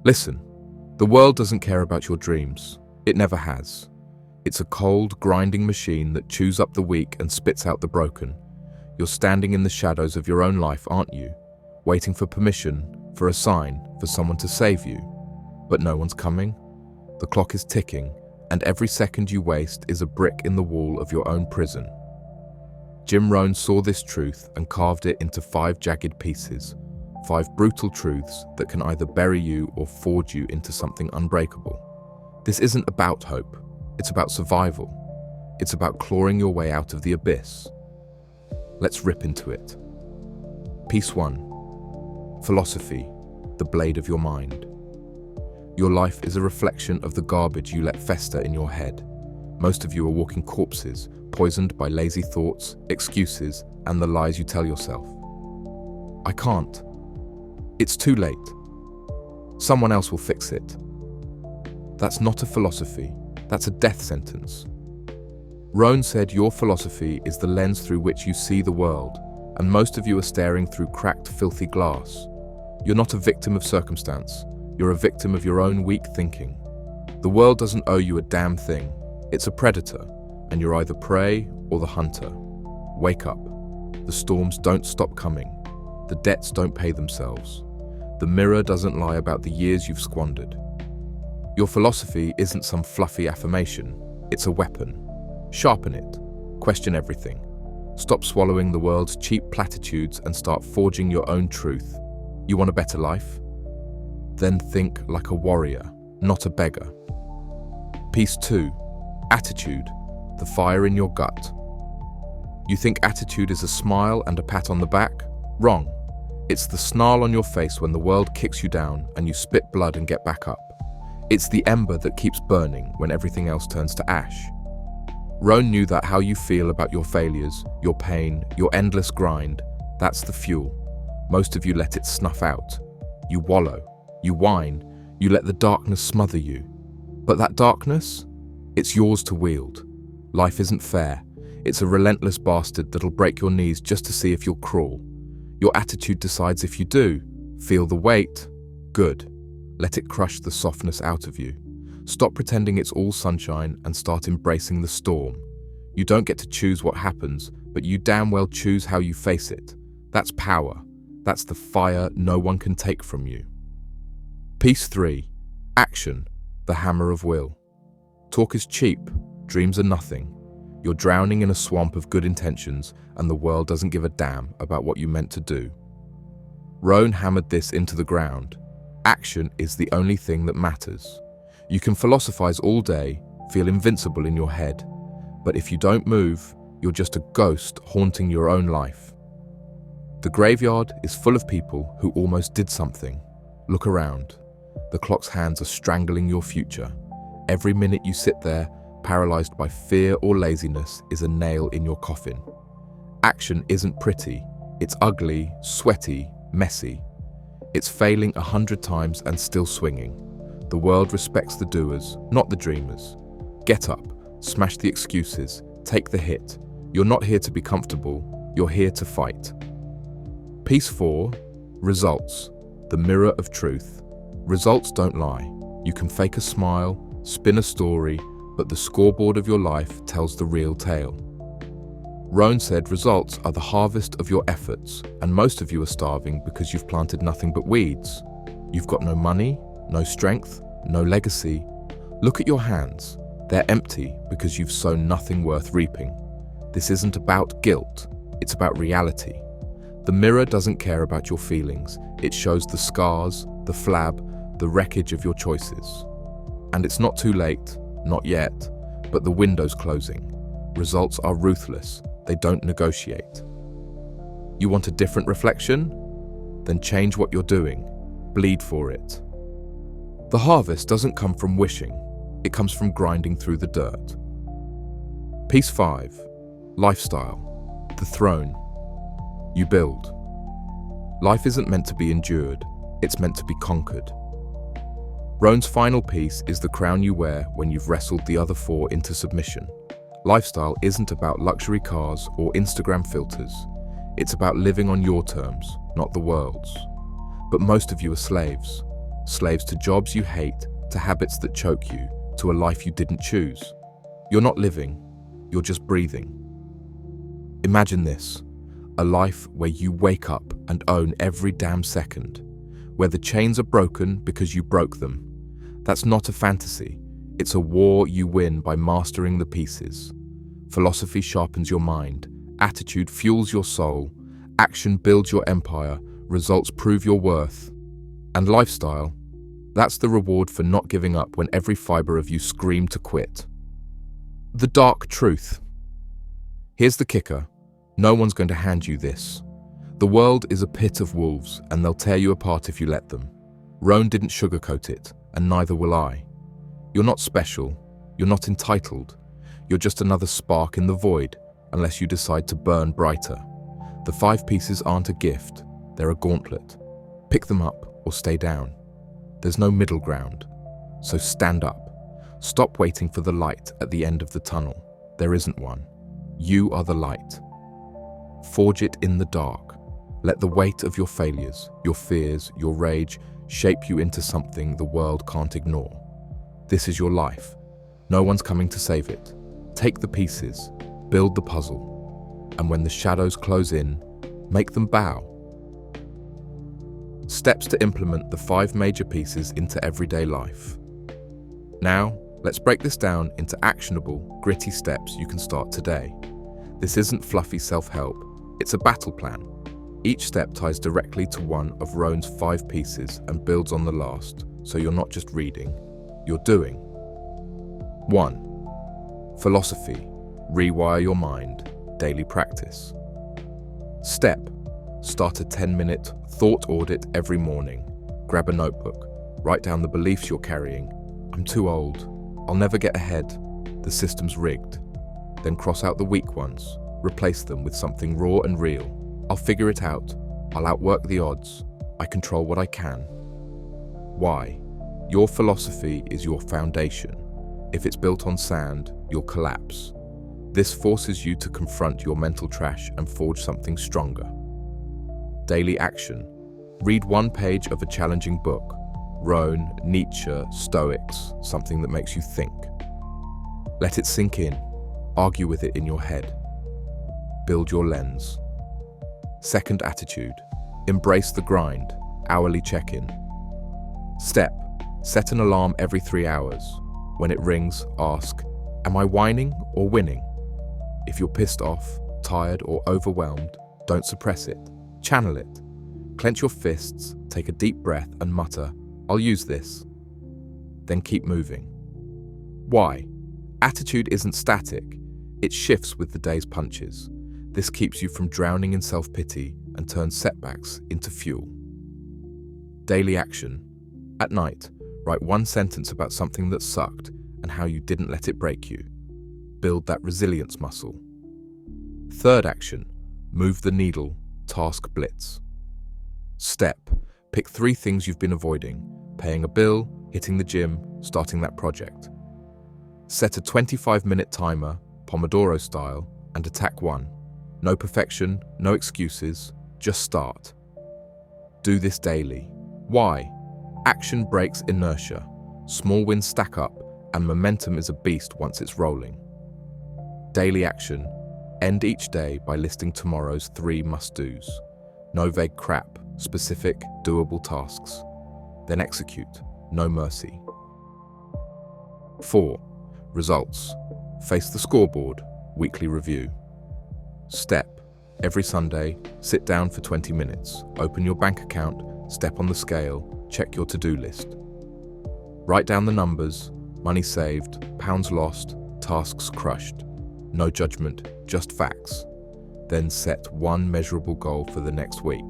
Listen, the world doesn't care about your dreams. It never has. It's a cold, grinding machine that chews up the weak and spits out the broken. You're standing in the shadows of your own life, aren't you? Waiting for permission, for a sign, for someone to save you. But no one's coming. The clock is ticking, and every second you waste is a brick in the wall of your own prison. Rohn saw this truth and carved it into 5 jagged pieces, 5 brutal truths that can either bury you or forge you into something unbreakable. This isn't about hope, it's about survival. It's about clawing your way out of the abyss. Let's rip into it. Piece 1. Philosophy, the blade of your mind. Your life is a reflection of the garbage you let fester in your head. Most of you are walking corpses, poisoned by lazy thoughts, excuses, and the lies you tell yourself. I can't. It's too late. Someone else will fix it. That's not a philosophy, that's a death sentence. Rohn said your philosophy is the lens through which you see the world, and most of you are staring through cracked, filthy glass. You're not a victim of circumstance, you're a victim of your own weak thinking. The world doesn't owe you a damn thing. It's a predator, and you're either prey or the hunter. Wake up. The storms don't stop coming. The debts don't pay themselves. The mirror doesn't lie about the years you've squandered. Your philosophy isn't some fluffy affirmation. It's a weapon. Sharpen it. Question everything. Stop swallowing the world's cheap platitudes and start forging your own truth. You want a better life? Then think like a warrior, not a beggar. Piece 2. Attitude, the fire in your gut. You think attitude is a smile and a pat on the back? Wrong. It's the snarl on your face when the world kicks you down and you spit blood and get back up. It's the ember that keeps burning when everything else turns to ash. Rohn knew that how you feel about your failures, your pain, your endless grind, that's the fuel. Most of you let it snuff out. You wallow, you whine, you let the darkness smother you. But that darkness? It's yours to wield. Life isn't fair. It's a relentless bastard that'll break your knees just to see if you'll crawl. Your attitude decides if you do. Feel the weight? Good. Let it crush the softness out of you. Stop pretending it's all sunshine and start embracing the storm. You don't get to choose what happens, but you damn well choose how you face it. That's power. That's the fire no one can take from you. Piece 3. Action, the hammer of will. Talk is cheap, dreams are nothing. You're drowning in a swamp of good intentions and the world doesn't give a damn about what you meant to do. Rohn hammered this into the ground. Action is the only thing that matters. You can philosophize all day, feel invincible in your head, but if you don't move, you're just a ghost haunting your own life. The graveyard is full of people who almost did something. Look around. The clock's hands are strangling your future. Every minute you sit there, paralyzed by fear or laziness, is a nail in your coffin. Action isn't pretty. It's ugly, sweaty, messy. It's failing 100 times and still swinging. The world respects the doers, not the dreamers. Get up, smash the excuses, take the hit. You're not here to be comfortable, you're here to fight. Piece 4. Results, the mirror of truth. Results don't lie. You can fake a smile, spin a story, but the scoreboard of your life tells the real tale. Rohn said results are the harvest of your efforts, and most of you are starving because you've planted nothing but weeds. You've got no money, no strength, no legacy. Look at your hands. They're empty because you've sown nothing worth reaping. This isn't about guilt, it's about reality. The mirror doesn't care about your feelings. It shows the scars, the flab, the wreckage of your choices. And it's not too late, not yet, but the window's closing. Results are ruthless. They don't negotiate. You want a different reflection? Then change what you're doing. Bleed for it. The harvest doesn't come from wishing. It comes from grinding through the dirt. Piece 5. Lifestyle. The throne. You build. Life isn't meant to be endured. It's meant to be conquered. Rohn's final piece is the crown you wear when you've wrestled the other 4 into submission. Lifestyle isn't about luxury cars or Instagram filters. It's about living on your terms, not the world's. But most of you are slaves. Slaves to jobs you hate, to habits that choke you, to a life you didn't choose. You're not living, you're just breathing. Imagine this, a life where you wake up and own every damn second, where the chains are broken because you broke them. That's not a fantasy, it's a war you win by mastering the pieces. Philosophy sharpens your mind, attitude fuels your soul, action builds your empire, results prove your worth. And lifestyle, that's the reward for not giving up when every fiber of you screamed to quit. The dark truth. Here's the kicker, no one's going to hand you this. The world is a pit of wolves and they'll tear you apart if you let them. Rohn didn't sugarcoat it, and neither will I. You're not special, you're not entitled, you're just another spark in the void unless you decide to burn brighter. The 5 pieces aren't a gift, they're a gauntlet. Pick them up or stay down. There's no middle ground, so stand up. Stop waiting for the light at the end of the tunnel. There isn't one. You are the light. Forge it in the dark. Let the weight of your failures, your fears, your rage shape you into something the world can't ignore. This is your life. No one's coming to save it. Take the pieces, build the puzzle, and when the shadows close in, make them bow. Steps to implement the 5 major pieces into everyday life. Now, let's break this down into actionable, gritty steps you can start today. This isn't fluffy self-help, it's a battle plan. Each step ties directly to one of Rohn's 5 pieces and builds on the last, so you're not just reading, you're doing. 1. Philosophy. Rewire your mind. Daily practice. Step. Start a 10-minute thought audit every morning. Grab a notebook. Write down the beliefs you're carrying. I'm too old. I'll never get ahead. The system's rigged. Then cross out the weak ones. Replace them with something raw and real. I'll figure it out. I'll outwork the odds. I control what I can. Why? Your philosophy is your foundation. If it's built on sand, you'll collapse. This forces you to confront your mental trash and forge something stronger. Daily action. Read 1 page of a challenging book. Rohn, Nietzsche, Stoics, something that makes you think. Let it sink in. Argue with it in your head. Build your lens. Second attitude. Embrace the grind. Hourly check-in. Step. Set an alarm every 3 hours. When it rings, ask, am I whining or winning? If you're pissed off, tired or overwhelmed, don't suppress it. Channel it. Clench your fists, take a deep breath and mutter, I'll use this. Then keep moving. Why? Attitude isn't static. It shifts with the day's punches. This keeps you from drowning in self-pity and turns setbacks into fuel. Daily action. At night, write 1 sentence about something that sucked and how you didn't let it break you. Build that resilience muscle. Third action. Move the needle. Task blitz. Step. Pick 3 things you've been avoiding. Paying a bill, hitting the gym, starting that project. Set a 25-minute timer, Pomodoro style, and attack 1. No perfection, no excuses, just start. Do this daily. Why? Action breaks inertia. Small wins stack up, and momentum is a beast once it's rolling. Daily action. End each day by listing tomorrow's 3 must-dos. No vague crap, specific, doable tasks. Then execute. No mercy. 4. Results. Face the scoreboard. Weekly review. Step. Every Sunday, sit down for 20 minutes. Open your bank account, step on the scale, check your to-do list. Write down the numbers, money saved, pounds lost, tasks crushed. No judgment, just facts. Then set 1 measurable goal for the next week.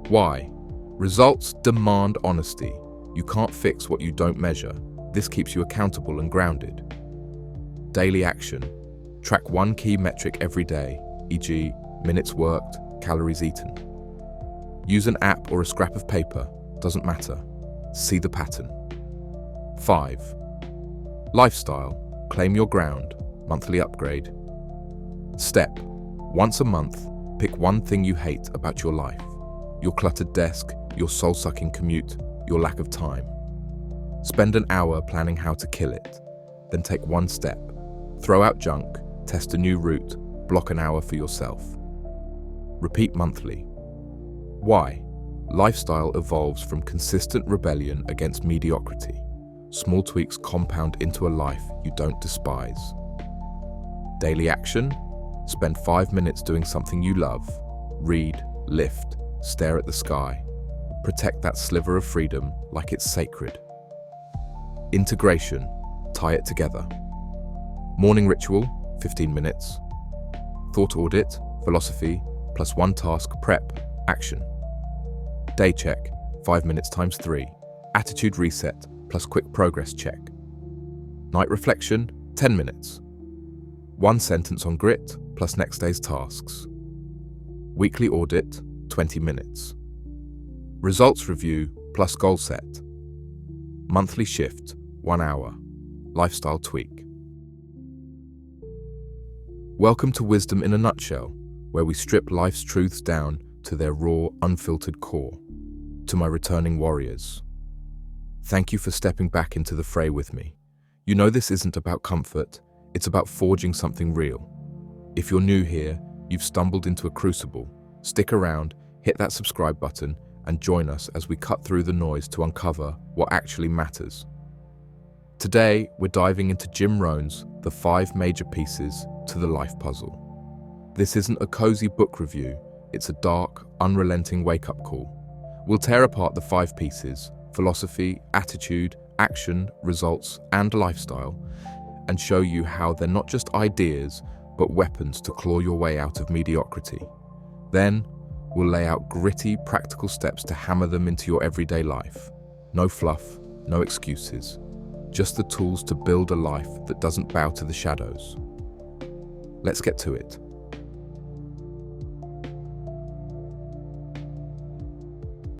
Why? Results demand honesty. You can't fix what you don't measure. This keeps you accountable and grounded. Daily action. Track 1 key metric every day, e.g., minutes worked, calories eaten. Use an app or a scrap of paper, doesn't matter. See the pattern. 5. Lifestyle. Claim your ground. Monthly upgrade. Step. Once a month, pick 1 thing you hate about your life. Your cluttered desk, your soul-sucking commute, your lack of time. Spend an hour planning how to kill it, then take one step. Throw out junk, test a new route, block an hour for yourself. Repeat monthly. Why? Lifestyle evolves from consistent rebellion against mediocrity. Small tweaks compound into a life you don't despise. Daily action? Spend 5 minutes doing something you love. Read, lift, stare at the sky. Protect that sliver of freedom like it's sacred. Integration, tie it together. Morning ritual, 15 minutes. Thought audit, philosophy, plus 1 task, prep, action. Day check, 5 minutes times 3. Attitude reset, plus quick progress check. Night reflection, 10 minutes. 1 sentence on grit, plus next day's tasks. Weekly audit, 20 minutes. Results review, plus goal set. Monthly shift, 1 hour. Lifestyle tweak. Welcome to Wisdom in a Nutshell, where we strip life's truths down to their raw, unfiltered core. To my returning warriors, thank you for stepping back into the fray with me. You know this isn't about comfort, it's about forging something real. If you're new here, you've stumbled into a crucible. Stick around, hit that subscribe button, and join us as we cut through the noise to uncover what actually matters. Today, we're diving into Jim Rohn's The 5 Major Pieces to the Life Puzzle. This isn't a cozy book review, it's a dark, unrelenting wake-up call. We'll tear apart the 5 pieces: philosophy, attitude, action, results, and lifestyle, and show you how they're not just ideas, but weapons to claw your way out of mediocrity. Then, we'll lay out gritty, practical steps to hammer them into your everyday life. No fluff, no excuses. Just the tools to build a life that doesn't bow to the shadows. Let's get to it.